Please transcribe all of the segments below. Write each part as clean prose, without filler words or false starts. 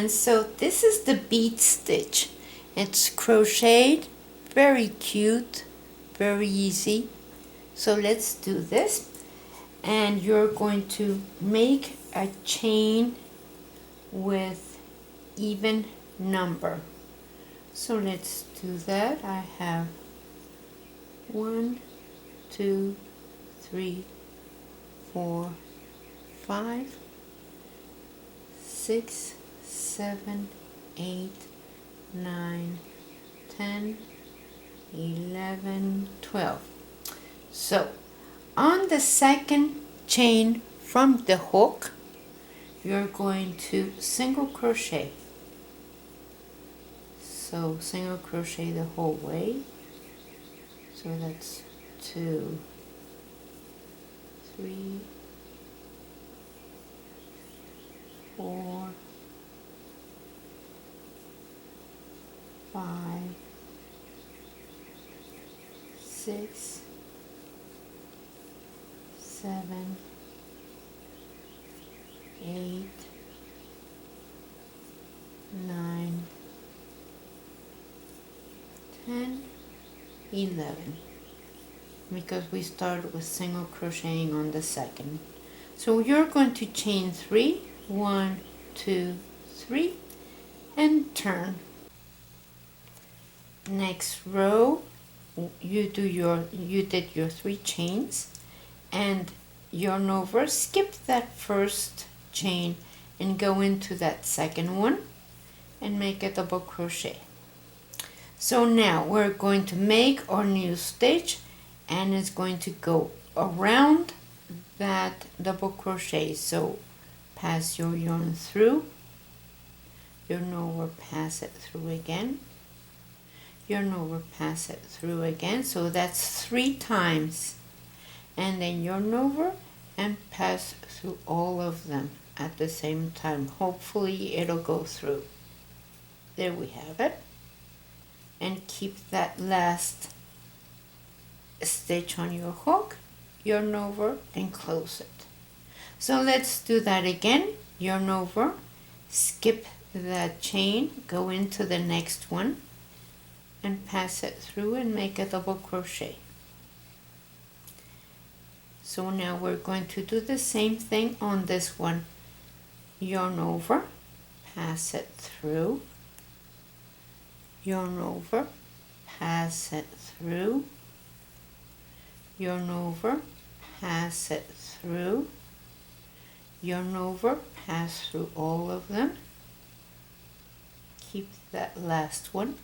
And so this is the bead stitch. It's crocheted, very cute, very easy. So let's do this. And you're going to make a chain with even number. So let's do that. I have 1, 2, 3, 4, 5, 6, 7, 8, 9, 10, 11, 12. So on the second chain from the hook, you're going to single crochet. So single crochet the whole way. So that's 2, 3, 4, 5, 6, 7, 8, 9, 10, 11, because we started with single crocheting on the second. So you're going to chain 3, 1, 2, 3, and turn. Next row, you did your 3 chains, and yarn over, skip that first chain and go into that second one and make a double crochet. So now we're going to make our new stitch, and it's going to go around that double crochet. So pass your yarn through, yarn over, pass it through again, yarn over, pass it through again. So that's 3 times, and then yarn over and pass through all of them at the same time. Hopefully it'll go through. There we have it. And keep that last stitch on your hook, yarn over and close it. So let's do that again. Yarn over, skip that chain, go into the next one and pass it through and make a double crochet. So now we're going to do the same thing on this one. Yarn over, pass it through, yarn over, pass it through, yarn over, pass it through, yarn over, pass through all of them, keep that last one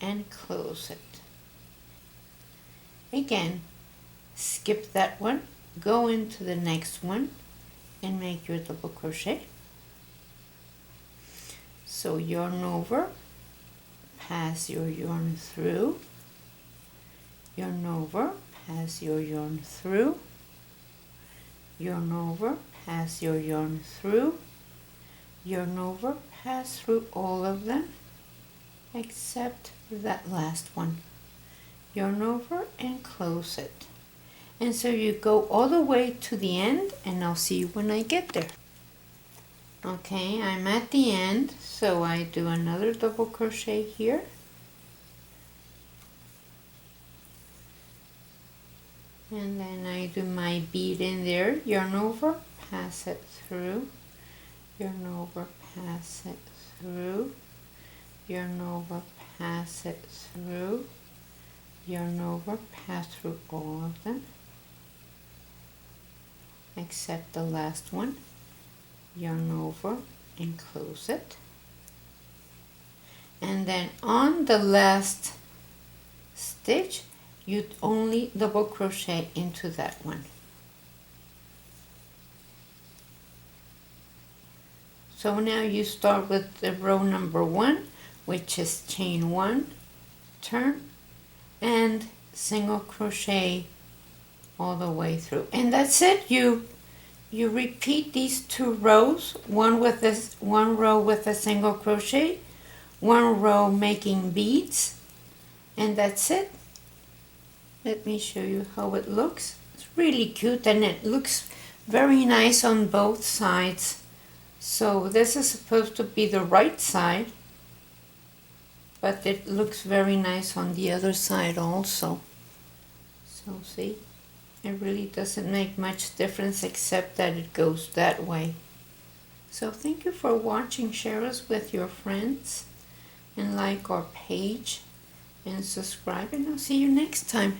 and close it. Again, skip that one, go into the next one and make your double crochet. So yarn over, pass your yarn through, yarn over, pass your yarn through, yarn over, pass your yarn through, yarn over, pass through all of them except that last one. Yarn over and close it. And so you go all the way to the end, and I'll see you when I get there. Okay, I'm at the end, so I do another double crochet here. And then I do my bead in there, yarn over, pass it through, yarn over, pass it through, yarn over, pass it through, yarn over, pass through all of them except the last one, yarn over and close it. And then on the last stitch, you only double crochet into that one. So now you start with the row number 1, which is chain 1, turn, and single crochet all the way through. And that's it. You repeat these 2 rows, one row with a single crochet, 1 row making beads, and that's it. Let me show you how it looks. It's really cute, and it looks very nice on both sides So this is supposed to be the right side, but it looks very nice on the other side also. So see, it really doesn't make much difference except that it goes that way. So thank you for watching. Share us with your friends and like our page and subscribe, and I'll see you next time.